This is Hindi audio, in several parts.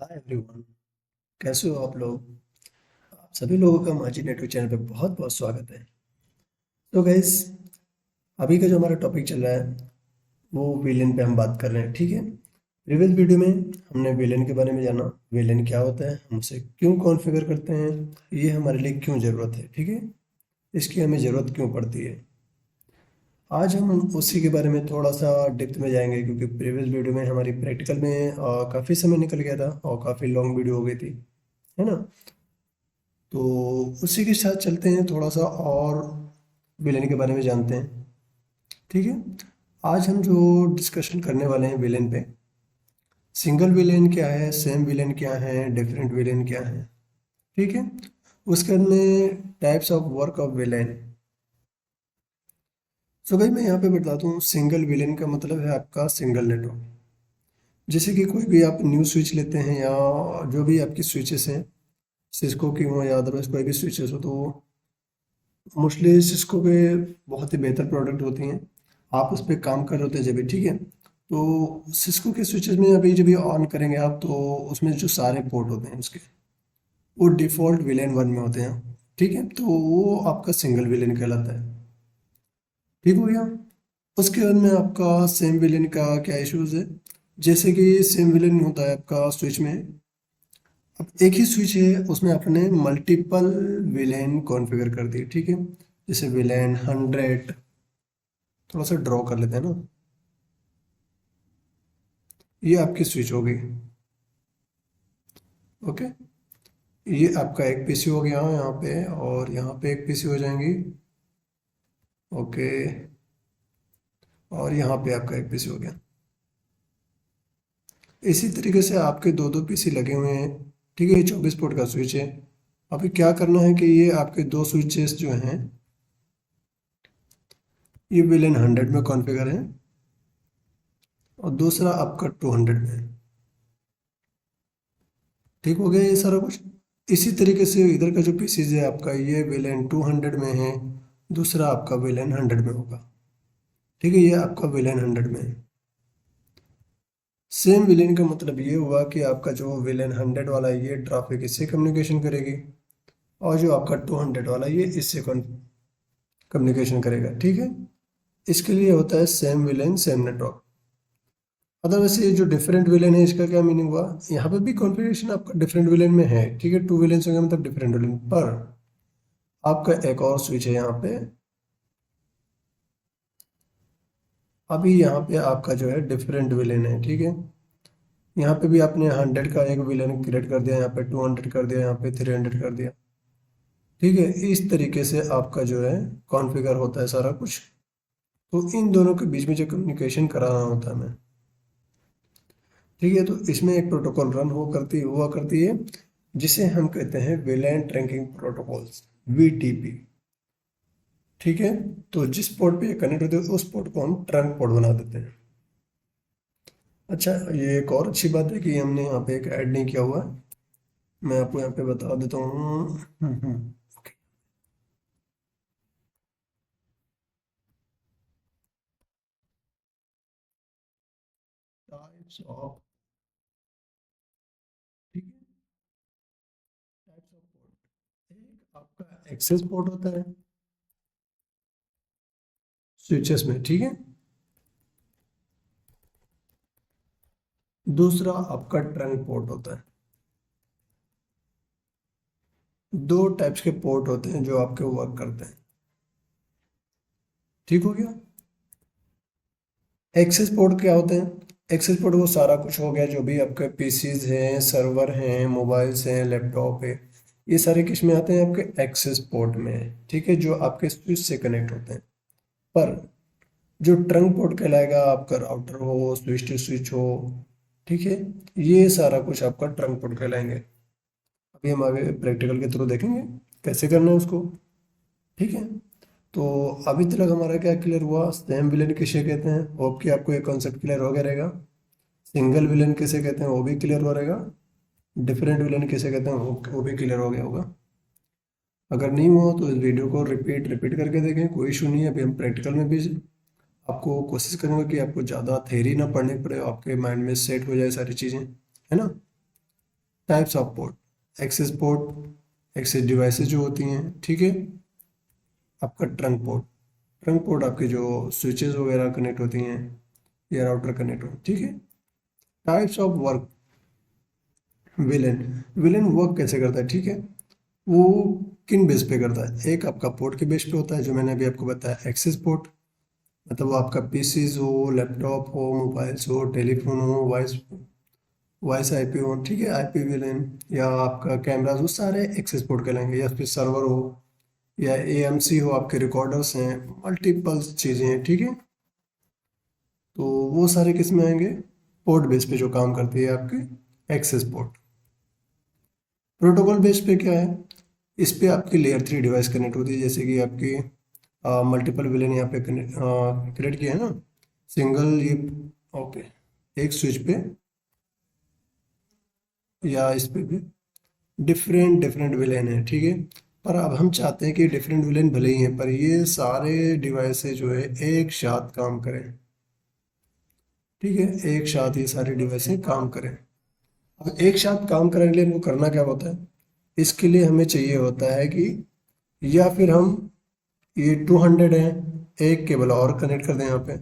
Hi everyone. कैसे हो आप लोग? आप सभी लोगों का माझी नेटवर्क चैनल पे बहुत बहुत स्वागत है। तो गाइस, अभी का जो हमारा टॉपिक चल रहा है वो विलेन पे हम बात कर रहे हैं, ठीक है। प्रीवियस वीडियो में हमने विलेन के बारे में जाना। विलेन क्या होता है, हम उसे क्यों कॉन्फ़िगर करते हैं, ये हमारे लिए क्यों ज़रूरत है, ठीक है। इसकी हमें ज़रूरत क्यों पड़ती है। आज हम उसी के बारे में थोड़ा सा डेप्थ में जाएंगे, क्योंकि प्रीवियस वीडियो में हमारी प्रैक्टिकल में काफ़ी समय निकल गया था और काफ़ी लॉन्ग वीडियो हो गई थी, है ना। तो उसी के साथ चलते हैं, थोड़ा सा और विलेन के बारे में जानते हैं, ठीक है। आज हम जो डिस्कशन करने वाले हैं विलेन पे, सिंगल विलेन क्या है, सेम विलेन क्या है, डिफरेंट विलेन क्या है, ठीक है। उसके बाद में types of work of villain. So भाई मैं यहाँ पे बताता हूँ, सिंगल विलेन का मतलब है आपका सिंगल नेटवर्क। जैसे कि कोई भी आप न्यू स्विच लेते हैं या जो भी आपकी स्विचेस हैं, सिस्को की हो या अदरवाइज कोई भी स्विचेस हो, तो मोस्टली सिस्को पे बहुत ही बेहतर प्रोडक्ट होती हैं। आप उस पर काम कर रहे होते हैं जब भी, ठीक है। तो सिस्को के स्विचेस में अभी जब भी ऑन करेंगे आप, तो उसमें जो सारे पोर्ट होते हैं उसके, वो डिफ़ॉल्ट विलेन वन में होते हैं, ठीक है। तो वो आपका सिंगल विलेन कहलाता है, ठीक हो गया। उसके बाद में आपका सेम विलेन का क्या इश्यूज है। जैसे कि सेम विलेन होता है आपका स्विच में, अब एक ही स्विच है उसमें आपने मल्टीपल विलेन कॉन्फ़िगर कर दिए, ठीक है। जैसे विलेन 100, थोड़ा सा ड्रॉ कर लेते हैं ना। ये आपकी स्विच हो गई, ओके। ये आपका एक पीसी हो गया यहाँ पे, और यहाँ पे एक पीसी हो जाएंगी, ओके। और यहाँ पे आपका एक पीसी हो गया। इसी तरीके से आपके दो दो पीसी लगे हुए हैं, ठीक है। ये 24 पोर्ट का स्विच है। अभी क्या करना है कि ये आपके दो स्विचेस जो हैं, ये विलेन 100 में कॉन्फ़िगर है और दूसरा आपका 200 में है, ठीक हो गया ये सारा कुछ। इसी तरीके से इधर का जो पीसीज है आपका, ये विलेन 200 में है, दूसरा आपका विलेन 100 में होगा, ठीक है। ये आपका विलेन 100 में है। सेम विलेन का मतलब ये हुआ कि आपका जो विलेन 100 वाला है, ये ट्रैफिक इससे कम्युनिकेशन करेगी, और जो आपका 200 वाला ये इससे कम्युनिकेशन करेगा, ठीक है। इसके लिए होता है same villain same network. Otherwise ये जो डिफरेंट विलेन है, इसका क्या मीनिंग हुआ, यहाँ पे भी कॉन्फ़िगरेशन आपका डिफरेंट विलेन में है, ठीक है। टू विलेन हो गया मतलब डिफरेंट विलेन, पर आपका एक और स्विच है यहाँ पे। अभी यहाँ पे आपका जो है डिफरेंट विलेन है, ठीक है। यहाँ पे भी आपने 100 का एक विलेन क्रिएट कर दिया, यहाँ पे 200 कर दिया, यहाँ पे 300 कर दिया, ठीक है। इस तरीके से आपका जो है कॉन्फ़िगर होता है सारा कुछ। तो इन दोनों के बीच में जो कम्युनिकेशन कराना होता है हमें, ठीक है। तो इसमें एक प्रोटोकॉल रन हुआ करती है, जिसे हम कहते हैं विलेन ट्रंकिंग प्रोटोकॉल्स, वीटीपी, ठीक है। तो जिस पोर्ट पे ये कनेक्ट होते हैं उस पोर्ट को हम ट्रंक पोर्ट बना देते हैं। अच्छा, ये एक और अच्छी बात है कि हमने यहाँ पे एक ऐड नहीं किया हुआ है। मैं आपको यहाँ पे बता देता हूँ। टाइप्स ऑफ, ठीक है। टाइप्स ऑफ पोर्ट, एक आपका एक्सेस पोर्ट होता है स्विचेस में, ठीक है। दूसरा आपका ट्रंक पोर्ट होता है। दो टाइप्स के पोर्ट होते हैं जो आपके वर्क करते हैं, ठीक हो गया। एक्सेस पोर्ट क्या होते हैं, एक्सेस पोर्ट वो सारा कुछ हो गया जो भी आपके पीसीज हैं, सर्वर हैं, मोबाइल्स हैं, लैपटॉप है, ये सारे किस में आते हैं, आपके एक्सेस पोर्ट में, ठीक है, जो आपके स्विच से कनेक्ट होते हैं। पर जो ट्रंक पोर्ट कहलाएगा, आपका राउटर हो, स्विच टू स्विच हो, ठीक है, ये सारा कुछ आपका ट्रंक पोर्ट कहलाएंगे। अभी हम आगे प्रैक्टिकल के थ्रू देखेंगे कैसे करना है उसको, ठीक है। तो अभी तक हमारा क्या क्लियर हुआ, सेम विलेन किसे कहते हैं, होप कि आपको ये कॉन्सेप्ट क्लियर हो गया रहेगा। सिंगल विलेन किसे कहते हैं वो भी क्लियर हो रहेगा। डिफरेंट विलेन किसे कहते हैं वो भी क्लियर हो गया होगा। अगर नहीं हुआ तो इस वीडियो को रिपीट रिपीट करके देखें, कोई इशू नहीं है। अभी हम प्रैक्टिकल में भी आपको कोशिश करूंगा कि आपको ज़्यादा थ्योरी ना पढ़नी पड़े, आपके माइंड में सेट हो जाए सारी चीज़ें, है ना। Types of port, access devices जो होती हैं, ठीक है। आपका ट्रंक पोर्ट आपके जो स्विचेस वगैरह कनेक्ट होती हैं या राउटर कनेक्ट हो, ठीक है। Types of work, villain villain work कैसे करता है, ठीक है। वो किन बेस पे करता है, एक आपका पोर्ट के बेस पे होता है जो मैंने अभी आपको बताया एक्सेस पोर्ट, मतलब वो आपका पीसीज हो, लैपटॉप हो, मोबाइल्स हो, टेलीफोन हो, वॉइस वॉइस आईपी हो, ठीक है, आईपी विलेन, या आपका कैमराज, वो सारे एक्सेस पोर्ट कहलाएंगे, या फिर सर्वर हो, या एएमसी हो, आपके रिकॉर्डर्स हैं, मल्टीपल चीज़ें हैं, ठीक है। तो वो सारे किस में आएंगे, पोर्ट बेस पे जो काम करती है आपकी एक्सेस पोर्ट। प्रोटोकॉल बेस पे क्या है, इस पे आपकी लेयर 3 डिवाइस कनेक्ट होती है, जैसे कि आपकी मल्टीपल विलेन यहाँ पे क्रिएट किया है ना, सिंगल ये, ओके, एक स्विच पे या इस पे भी डिफरेंट डिफरेंट विलेन है, ठीक है। पर अब हम चाहते हैं कि डिफरेंट विलेन भले ही हैं पर ये सारे डिवाइसेस जो है एक साथ काम करें, ठीक है, एक साथ ये सारी डिवाइसें काम करें। अब एक साथ काम करने के लिए हमको करना क्या होता है, इसके लिए हमें चाहिए होता है कि या फिर हम ये 200 है, एक केबल और कनेक्ट कर दें यहाँ पे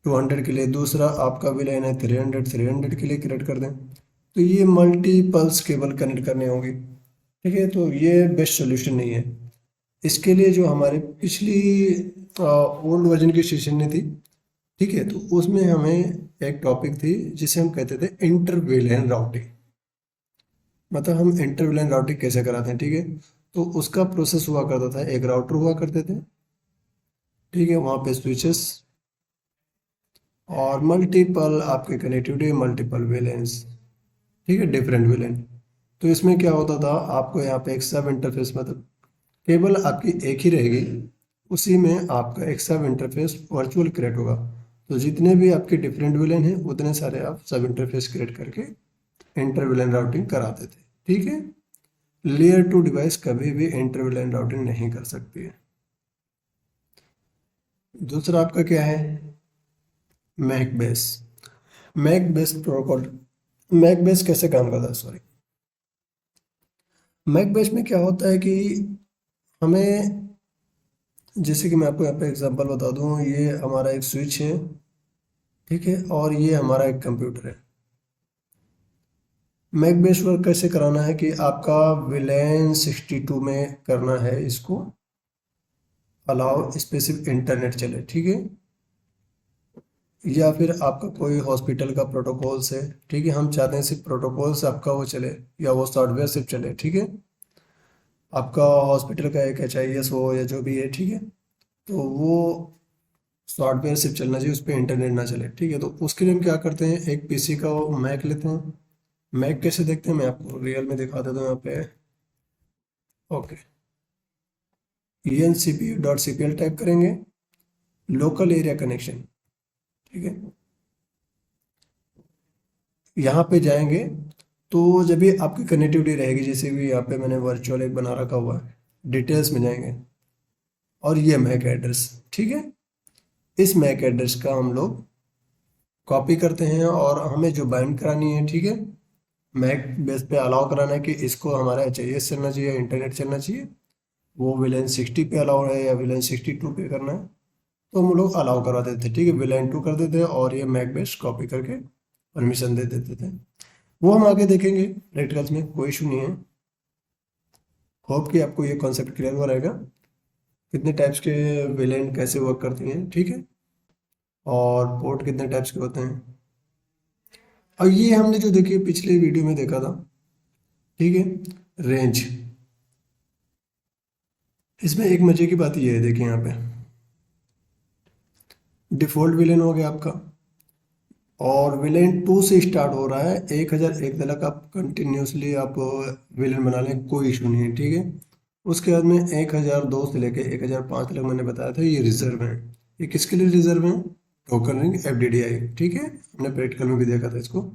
200 के लिए, दूसरा आपका भी लाइन है 300 के लिए कनेक्ट कर दें, तो ये मल्टीपल्स केबल कनेक्ट करने होंगे, ठीक है। तो ये बेस्ट सोल्यूशन नहीं है। इसके लिए जो हमारे पिछली ओल्ड वर्जन की सेशन थी, ठीक है, तो उसमें हमें एक टॉपिक थी जिसे हम कहते थे इंटरवेलेन राउटिंग, मतलब हम इंटरवेलेन राउटिंग कैसे कराते हैं, ठीक है। तो उसका प्रोसेस हुआ करता था, एक राउटर हुआ करते थे, ठीक है, वहाँ पे स्विचेस और मल्टीपल आपके कनेक्टिविटी, मल्टीपल वेलेंस, ठीक है, डिफरेंट वेलेन। तो इसमें क्या होता था, आपको यहाँ पे एक सब इंटरफेस, मतलब केबल आपकी एक ही रहेगी, उसी में आपका एक सब इंटरफेस वर्चुअल क्रिएट होगा। तो जितने भी आपके डिफरेंट विलेन हैं उतने सारे आप सब इंटरफेस क्रिएट करके इंटर विलेन राउटिंग कराते थे, ठीक है। लेयर 2 डिवाइस कभी भी इंटर विलेन राउटिंग नहीं कर सकती है। दूसरा आपका क्या है, MAC base. MAC base protocol, MAC base कैसे काम करता है, सॉरी, मैक बेस में क्या होता है कि हमें, जैसे कि मैं आपको यहाँ पे एग्जांपल बता दूँ, ये हमारा एक स्विच है, ठीक है, और ये हमारा एक कंप्यूटर है। मैक बेस वर्क कैसे कराना है कि आपका विलेन 62 में करना है इसको, अलाउ स्पेसिफिक इंटरनेट चले, ठीक है, या फिर आपका कोई हॉस्पिटल का प्रोटोकॉल से, ठीक है, हम चाहते हैं सिर्फ प्रोटोकॉल से आपका वो चले या वो सॉफ्टवेयर सिर्फ चले, ठीक है। आपका हॉस्पिटल का एक HIS हो या जो भी है, ठीक है, तो वो सॉफ्टवेयर सिर्फ चलना चाहिए, उस पर इंटरनेट ना चले, ठीक है। तो उसके लिए हम क्या करते हैं, एक पीसी का मैक लेते हैं। मैक कैसे देखते हैं, मैं आपको रियल में दिखा देता हूँ यहाँ पे, ओके, encpu.cpl टाइप करेंगे, लोकल एरिया कनेक्शन, ठीक है, यहाँ पे जाएंगे तो जब भी आपकी कनेक्टिविटी रहेगी, जैसे भी यहाँ पे मैंने वर्चुअल एक बना रखा हुआ है, डिटेल्स में जाएंगे और ये मैक एड्रेस, ठीक है, इस मैक एड्रेस का हम लोग कॉपी करते हैं और हमें जो बाइंड करानी है, ठीक है, मैक बेस पे अलाउ कराना है कि इसको हमारा एच चलना चाहिए, इंटरनेट चलना चाहिए, वो विलेन 60 पे अलाउ है या विलेन 62 पे करना है, तो हम लोग अलाउ करा देते थे, ठीक है, विलेन 2 कर देते और ये मैक बेस कॉपी करके परमिशन दे देते थे। वो हम आगे देखेंगे प्रैक्टिकल्स में, कोई इशू नहीं है। होप कि आपको ये कॉन्सेप्ट क्लियर हो रहेगा, कितने टाइप्स के विलेन कैसे वर्क करती हैं, ठीक है, और पोर्ट कितने टाइप्स के होते हैं। और ये हमने जो देखिए पिछले वीडियो में देखा था, ठीक है, रेंज। इसमें एक मजे की बात ये है, देखिए यहाँ पे डिफॉल्ट विलेन हो गया आपका, और विलेन 2 से स्टार्ट हो रहा है, 1001 तक आप कंटिन्यूसली आप विलेन बना लें, कोई इशू नहीं है, ठीक है। उसके बाद में 1002 से लेके 1005 तक मैंने बताया था ये रिजर्व है। ये किसके लिए रिजर्व है, टोकन रिंग FDDI, ठीक है, हमने प्रैक्टिकल में भी देखा था इसको,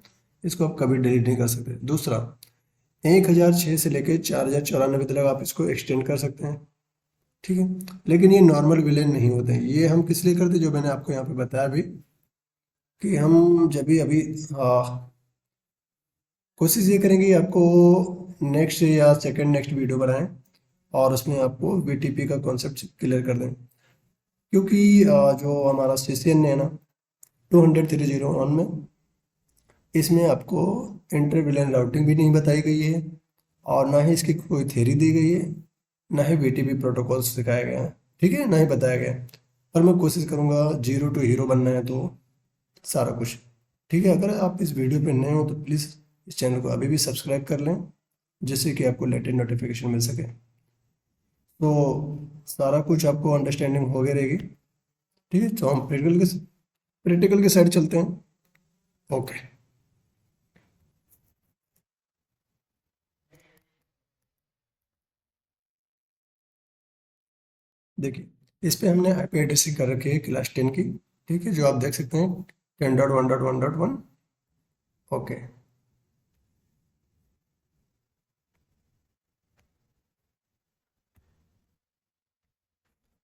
इसको आप कभी डिलीट नहीं कर सकते। दूसरा, 1006 से लेके 4094 तक आप इसको एक्सटेंड कर सकते हैं, ठीक है, लेकिन ये नॉर्मल विलेन नहीं होते हैं। ये हम किस लिए करते हैं, जो मैंने आपको यहाँ पे बताया भी, कि हम जब भी अभी कोशिश ये करेंगे कि आपको नेक्स्ट या सेकंड नेक्स्ट वीडियो बनाएं और उसमें आपको वीटीपी का कॉन्सेप्ट क्लियर कर दें, क्योंकि जो हमारा सीसीएन है ना 200.3.0.1 में, इसमें आपको इंटर विलेन राउटिंग भी नहीं बताई गई है और ना ही इसकी कोई थ्योरी दी गई है, ना ही वीटीपी प्रोटोकॉल सिखाया गया है, ठीक है, ना ही बताया गया है। पर मैं कोशिश करूँगा जीरो टू हीरो बनना है तो सारा कुछ, ठीक है। अगर आप इस वीडियो पे नए हो तो प्लीज़ इस चैनल को अभी भी सब्सक्राइब कर लें, जिससे कि आपको लेटेस्ट नोटिफिकेशन मिल सके। तो सारा कुछ आपको अंडरस्टैंडिंग हो गई रहेगी, ठीक है। तो हम प्रैक्टिकल के साइड चलते हैं। ओके, देखिए इस पे हमने आईपी एड्रेस कर रखी है क्लास 10 की, ठीक है, जो आप देख सकते हैं 10.1.1.1। ओके,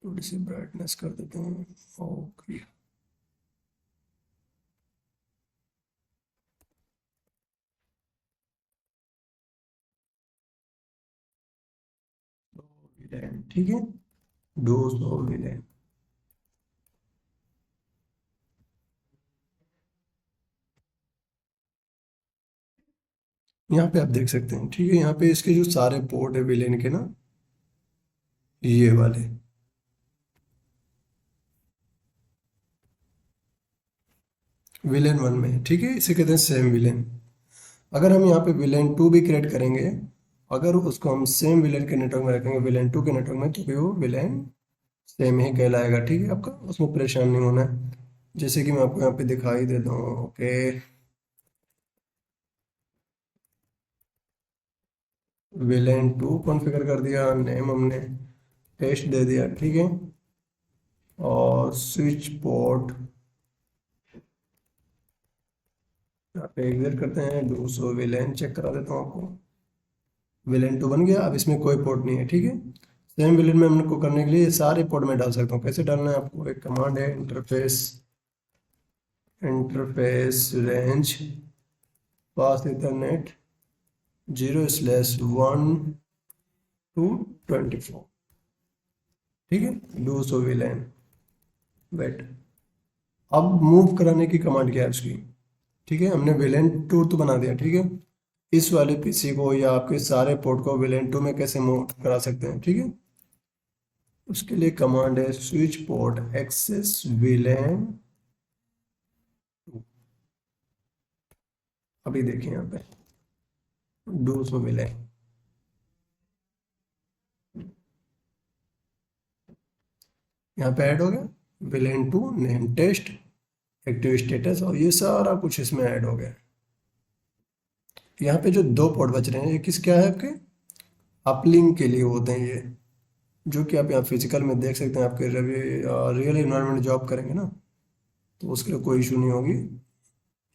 थोड़ी सी ब्राइटनेस कर देते हैं। ओके, ठीक है, 200 मिलियन। यहाँ पे आप देख सकते हैं, ठीक है, यहाँ पे इसके जो सारे पोर्ट है विलेन के ना, ये वाले, विलेन वन में, ठीक है, इसे कहते हैं सेम विलेन। अगर हम यहाँ पे विलेन टू भी क्रिएट करेंगे, अगर उसको हम सेम विलेन के नेटवर्क में रखेंगे, विलेन टू के नेटवर्क में, तो भी वो विलेन सेम ही कहलाएगा, ठीक है। आपका उसमें परेशान नहीं होना है। जैसे कि मैं आपको यहाँ पे दिखाई देता हूँ। ओके, विलेन टू कॉन्फ़िगर कर दिया, नेम हमने टेस्ट दे दिया, ठीक है, और स्विच पोर्ट यहाँ पे एग्जिट करते हैं, 200 विलेन चेक करा देता हूँ आपको। विलेन टू बन गया, अब इसमें कोई पोर्ट नहीं है, ठीक है। सेम विलेन में हमको करने के लिए सारे पोर्ट में डाल सकता हूँ। कैसे डालना है, आपको एक कमांड है, interface range fast ethernet 0/1 to 24, ठीक है, 200 विलेन वेट। अब मूव कराने की कमांड क्या है उसकी, ठीक है, हमने विलेन टू तो बना दिया, ठीक है। इस वाले पीसी को या आपके सारे पोर्ट को विलेन टू में कैसे मूव करा सकते हैं, ठीक है। उसके लिए कमांड है स्विच पोर्ट एक्सेस विलेन। अभी देखिए यहाँ पे 200 विलेन, यहाँ पे ऐड हो गया, VLAN two name test active status, और ये सारा कुछ इसमें ऐड हो गया। यहाँ पे जो दो पोर्ट बच रहे हैं, ये किस क्या है आपके अपलिंक के लिए होते हैं ये, जो कि आप यहाँ फिजिकल में देख सकते हैं। आपके रियल इन्वायरमेंट जॉब करेंगे ना, तो उसके लिए कोई इशू नहीं होगी,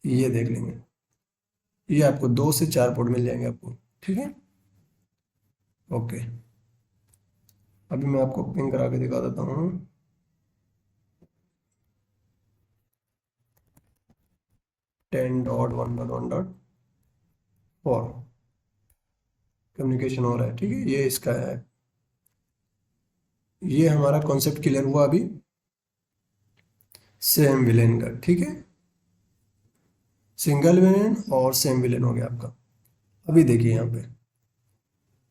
ये देख लेंगे। ये आपको 2 से 4 पोर्ट मिल जाएंगे आपको, ठीक है। ओके, अभी मैं आपको पिंग करा के दिखा देता हूँ। 10.1.1.4 कम्युनिकेशन हो रहा है, ठीक है, ये इसका है। ये हमारा कॉन्सेप्ट क्लियर हुआ अभी सेम विलेन का, ठीक है, सिंगल विलेन और सेम विलेन हो गया आपका। अभी देखिए यहाँ पे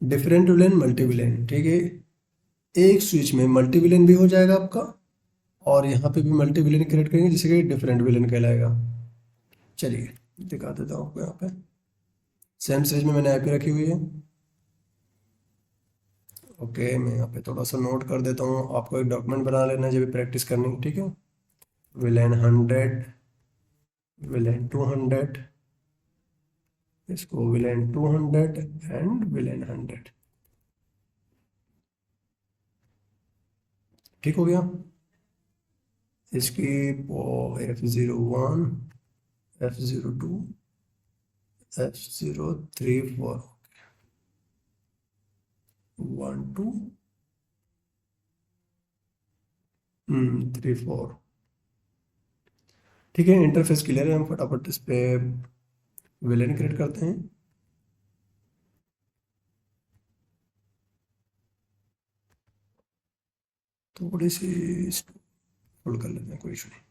डिफरेंट विलेन मल्टी विलेन, ठीक है, एक स्विच में मल्टी विलेन भी हो जाएगा आपका, और यहाँ पे भी मल्टी विलेन क्रिएट करेंगे जिससे कि डिफरेंट विलेन कहलाएगा। चलिए दिखा देता हूँ आपको। यहाँ पे सेम सीरीज में मैंने आईपी रखी हुई है। ओके, मैं यहाँ पे थोड़ा सा नोट कर देता हूँ, आपको एक डॉक्यूमेंट बना लेना है जब भी प्रैक्टिस करनी है, ठीक है। विलेन 100, विलेन 200, इसको विलेन 200 एंड विलेन 100, ठीक हो गया। इसकी F01, F02, F034, 1 2 3 4, ठीक है। इंटरफेस क्लियर है, हम फटाफट इस पे विलेन क्रिएट करते हैं। थोड़ी सी इसको होल्ड कर लेते हैं, कोई इशू नहीं।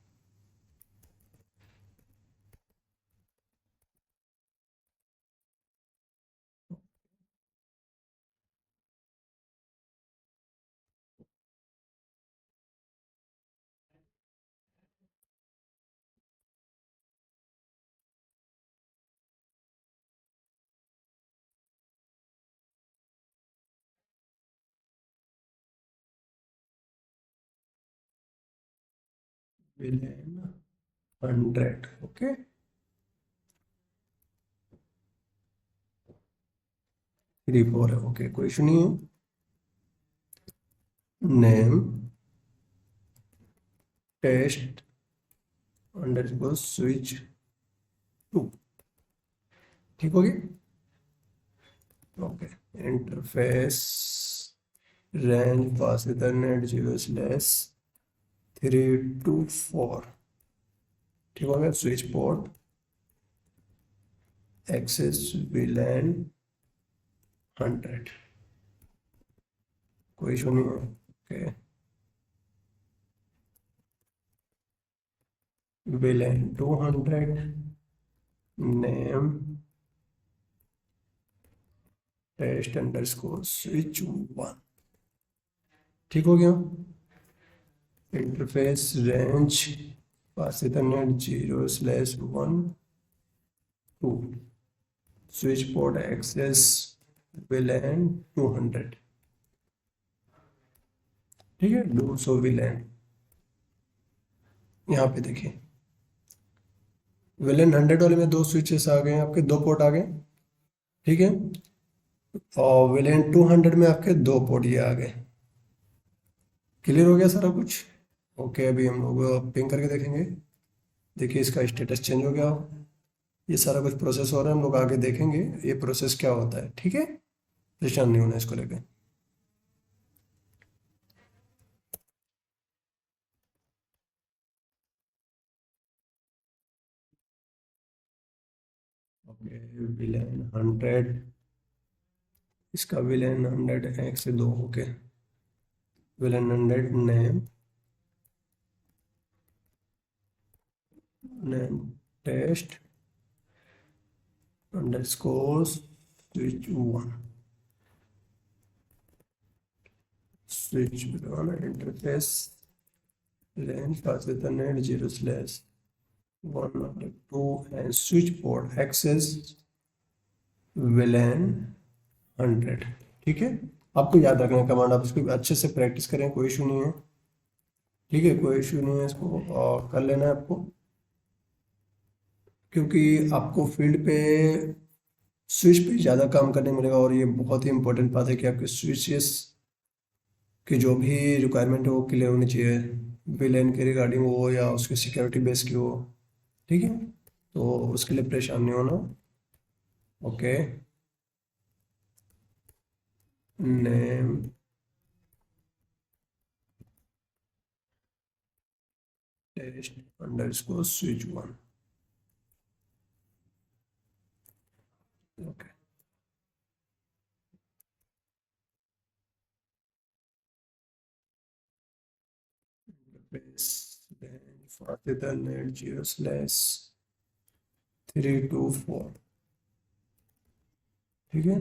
Villain 100, okay. 3 4 है, ओके, कोई इशू नहीं है। नेम टेस्ट अंडरस्कोर स्विच 2, ठीक होगी। Okay, interface range fast Ethernet 0/3 to 4, ठीक हो गया। स्विच पोर्ट एक्सेस VLAN 100, कोई इशू नहीं है, okay. VLAN 200, name test underscore switch 1, ठीक हो गया। Interface range fast ethernet 0/1 to switch port access VLAN 200, ठीक है। 200 VLAN, यहाँ पे देखिए VLAN 100 वाले में 2 स्विचेस आ गए, आपके 2 पोर्ट आ गए, ठीक है। और VLAN 200 में आपके 2 पोर्ट ये आ गए। क्लियर हो गया सारा कुछ। ओके, अभी हम लोग पिंग करके देखेंगे। देखिए इसका स्टेटस चेंज हो गया हो। ये सारा कुछ प्रोसेस हो रहा है, हम लोग आगे देखेंगे ये प्रोसेस क्या होता है, ठीक है। परेशान नहीं होना इसको लेकर। ओके, VLAN 100, इसका VLAN 100 1 से 2, okay. VLAN 100 name test underscore switch 1, switch one interface range fast ethernet 0/1 to 2 and switch port access VLAN 100, ठीक है। आपको याद रखना है कमांड, आप इसको अच्छे से प्रैक्टिस करें, कोई इशू नहीं है, ठीक है। कोई इशू नहीं है, इसको कर लेना है आपको, क्योंकि आपको फील्ड पे स्विच पे ज़्यादा काम करने मिलेगा। और ये बहुत ही इंपॉर्टेंट बात है कि आपके स्विचेस की जो भी रिक्वायरमेंट है वो क्लियर होनी चाहिए, VLAN के रिगार्डिंग हो या उसके सिक्योरिटी बेस की हो, ठीक है। तो उसके लिए परेशान नहीं होना, okay. Name test underscore switch 1, okay. Base range for Ethernet 0/3 to 4, ठीक है।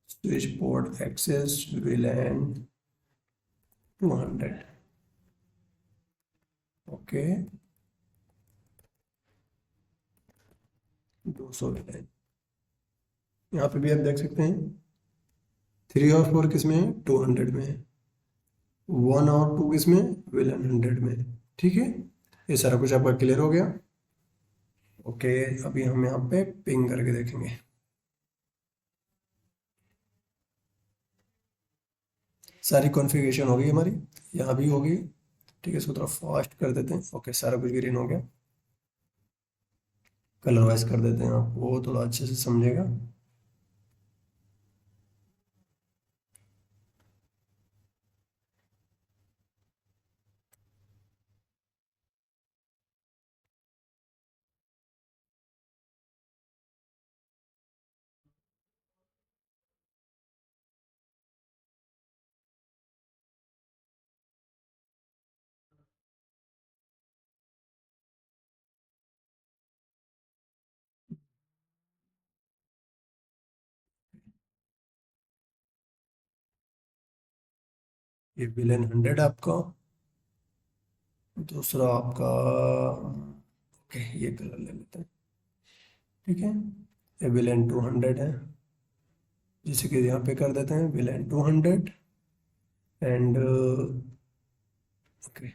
Switch port access VLAN 200, okay. 200 VLAN, यहाँ पे भी आप देख सकते हैं 3 और 4 किस में है, 200 में है। 1 और 2 किस में, VLAN 100 में, ठीक है। ये सारा कुछ आपका क्लियर हो गया, ओके। अभी हम यहाँ पे पिंग करके देखेंगे। सारी कॉन्फ़िगरेशन होगी हमारी, यहाँ भी होगी, ठीक है। इसको थोड़ा फास्ट कर देते हैं, ओके। सारा कुछ ग्रीन हो गया। कलर वाइज कर देते हैं, आपको थोड़ा अच्छे से समझेगा। ये विलेन 100 आपका, दूसरा आपका, ओके ये कलर ले लेते हैं, ठीक है। ये विलेन 200 है, जिसे कि यहाँ पे कर देते हैं विलेन 200 एंड ओके।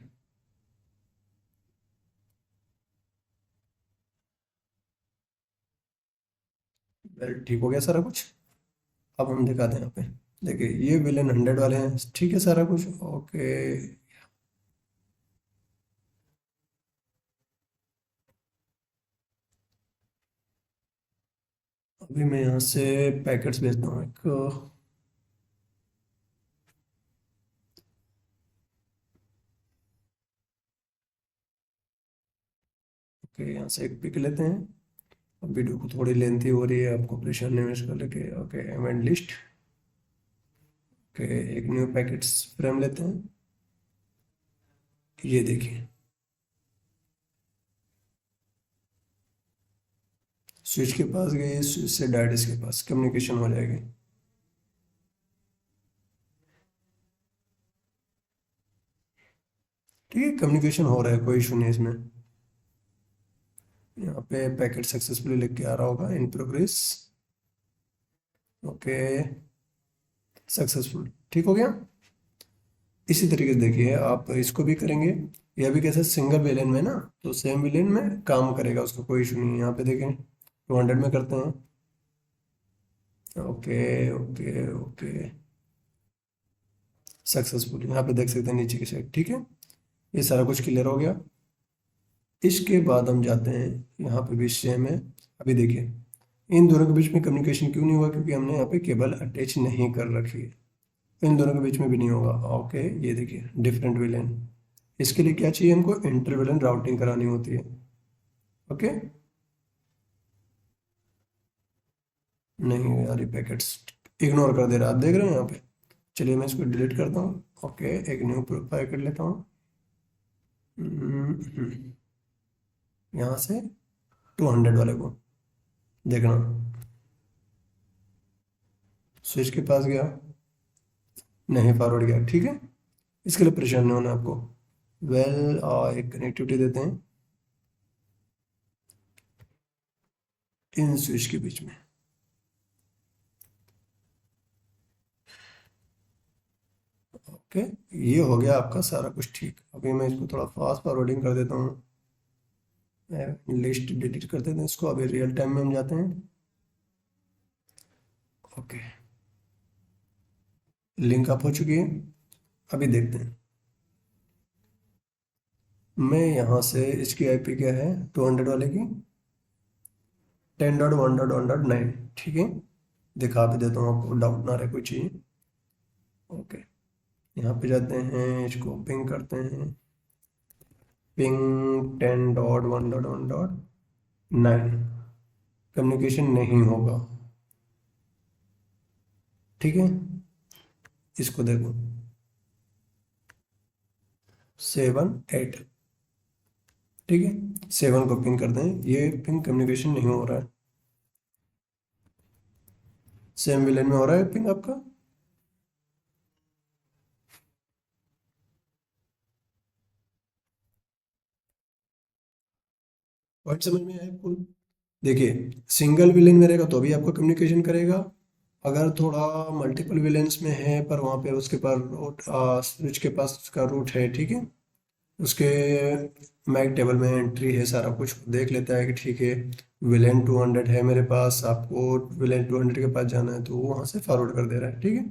वेल ठीक हो गया सारा कुछ। अब हम दिखाते हैं यहाँ पे, देखिए ये विलेन 100 वाले हैं, ठीक है सारा कुछ ओके। अभी मैं यहाँ से पैकेट्स भेजता हूँ एक, ओके यहाँ से एक पिक लेते हैं। अब वीडियो को थोड़ी लेंथी हो रही है, आपको परेशान नहीं कर लेके, ओके एम लिस्ट, ओके एक न्यू पैकेट्स फ्रेम लेते हैं। ये देखिए स्विच के पास गए, स्विच से डायरेक्ट इसके पास कम्युनिकेशन हो जाएगी। ठीक है कम्युनिकेशन हो रहा है, कोई इशू नहीं है इसमें। यहाँ पे पैकेट सक्सेसफुली लिख के आ रहा होगा इन प्रोग्रेस, ओके सक्सेसफुल, ठीक हो गया। इसी तरीके से देखिए आप इसको भी करेंगे, यह भी कैसे सिंगल विलेन में ना, तो सेम विलेन में काम करेगा, उसका कोई इशू नहीं है। यहाँ पे देखें 200 में करते हैं, ओके ओके ओके सक्सेसफुल, यहाँ पे देख सकते हैं नीचे की साइड, ठीक है। ये सारा कुछ क्लियर हो गया। इसके बाद हम जाते हैं, यहाँ पे भी सेम है। अभी देखिए इन दोनों के बीच में कम्युनिकेशन क्यों नहीं हुआ, क्योंकि हमने यहाँ पे केबल अटैच नहीं कर रखी है, तो इन दोनों के बीच में भी नहीं होगा। ओके ये देखिए डिफरेंट विलेन, इसके लिए क्या चाहिए हमको, इंटर विलेन राउटिंग करानी होती है, ओके। नहीं यार ये पैकेट्स इग्नोर कर दे रहा है, आप देख रहे हैं यहाँ पे। चलिए मैं इसको डिलीट करता हूँ, ओके एक न्यू पैकेट लेता हूँ। यहाँ से 200 वाले को देखना, स्विच के पास गया, नहीं फॉरवर्ड गया, ठीक है। इसके लिए परेशान नहीं होना आपको। वेल एक कनेक्टिविटी देते हैं इन स्विच के बीच में, ओके। ये हो गया आपका सारा कुछ ठीक। अभी मैं इसको थोड़ा फास्ट फॉरवर्डिंग कर देता हूँ, लिस्ट डिलीट कर देते हैं इसको। अभी रियल टाइम में हम जाते हैं, ओके लिंक अप हो चुकी है। अभी देखते हैं, मैं यहाँ से इसकी आईपी क्या है 200 वाले की 10.1.1.9, ठीक है। दिखा भी देता हूँ आपको, डाउट ना रहे कोई चीज़, ओके। यहाँ पे जाते हैं, इसको पिंग करते हैं, पिंग 10.1.1.9, कम्युनिकेशन नहीं होगा, ठीक है। इसको देखो 7 8, ठीक है 7 को पिंग कर दें, ये पिंग कम्युनिकेशन नहीं हो रहा है। सेम विलेन में हो रहा है पिंग आपका, पॉइंट समझ में आया आपको। देखिए सिंगल विलेन में रहेगा तो भी आपको कम्युनिकेशन करेगा, अगर थोड़ा मल्टीपल विलेंस में है पर वहाँ पे उसके पास रूट, स्विच के पास उसका रूट है, ठीक है, उसके मैक टेबल में एंट्री है, सारा कुछ देख लेता है कि ठीक है विलेन 200 है मेरे पास, आपको विलेन 200 के पास जाना है तो वो वहाँ से फॉरवर्ड कर दे रहा है, ठीक है।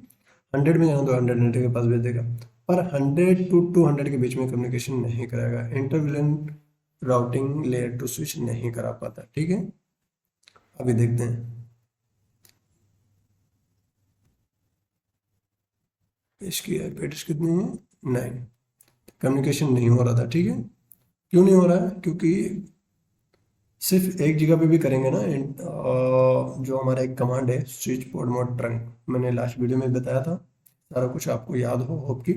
100 में जाना तो 100 के पास भेज देगा, पर 100 to 200 के बीच में कम्युनिकेशन नहीं कराएगा, inter VLAN routing layer two switch नहीं करा पाता, ठीक है। अभी देखते हैं इसकी आईपी एड्रेस कितनी है, 9, कम्युनिकेशन नहीं हो रहा था, ठीक है। क्यों नहीं हो रहा है, क्योंकि सिर्फ एक जगह पे भी करेंगे ना, जो हमारा एक कमांड है स्विच पोर्ट मोड ट्रंक, मैंने लास्ट वीडियो में बताया था, सारा कुछ आपको याद हो, होप कि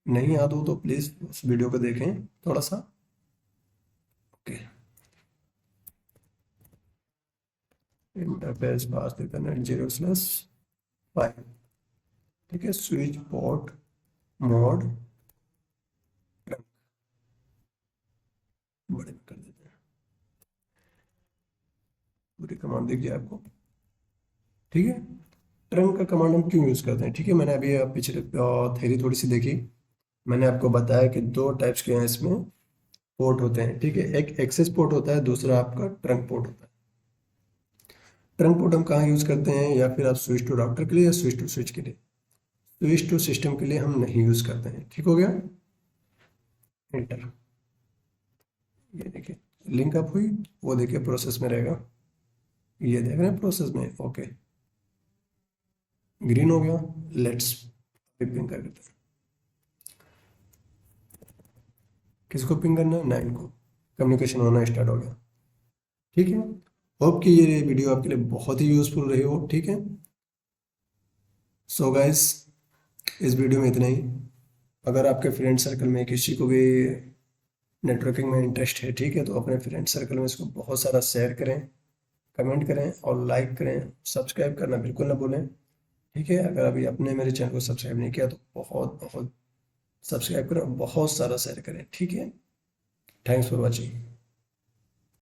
नहीं याद हो तो प्लीज़ उस वीडियो को देखें थोड़ा सा, ओके। इंटरफेस पास देते हैं 0/5, ठीक है स्विच पोर्ट मॉड ट्रंक बड़े में कर देते हैं, पूरी कमांड दिख जाए आपको। ठीक है, ट्रंक का कमांड हम क्यों यूज़ करते हैं? ठीक है, मैंने अभी पिछले थ्योरी थोड़ी सी देखी, मैंने आपको बताया कि दो टाइप्स के हैं इसमें पोर्ट होते हैं। ठीक है, एक एक्सेस पोर्ट होता है, दूसरा आपका ट्रंक पोर्ट होता है। ट्रंक पोर्ट हम कहाँ यूज़ करते हैं? या फिर आप स्विच टू राउटर के लिए या स्विच टू स्विच के लिए। स्विच टू सिस्टम के लिए हम नहीं यूज़ करते हैं। ठीक हो गया, एंटर। ये देखिए लिंक अप हुई, वो देखिए प्रोसेस में रहेगा, ये देख रहे हैं प्रोसेस में, ओके ग्रीन हो गया। लेट्स पिंग कर देते हैं। किसको पिंग करना है? 9 को। कम्युनिकेशन होना स्टार्ट हो गया। ठीक है, होप कि ये वीडियो आपके लिए बहुत ही यूजफुल रही हो। ठीक है, सो गाइस इस वीडियो में इतना ही। अगर आपके फ्रेंड सर्कल में किसी को भी नेटवर्किंग में इंटरेस्ट है, ठीक है, तो अपने फ्रेंड सर्कल में इसको बहुत सारा शेयर करें, कमेंट करें और लाइक करें। सब्सक्राइब करना बिल्कुल ना भूलें। ठीक है, अगर अभी आपने मेरे चैनल को सब्सक्राइब नहीं किया तो बहुत बहुत सब्सक्राइब करें और बहुत सारा शेयर करें। ठीक है, थैंक्स फॉर वॉचिंग।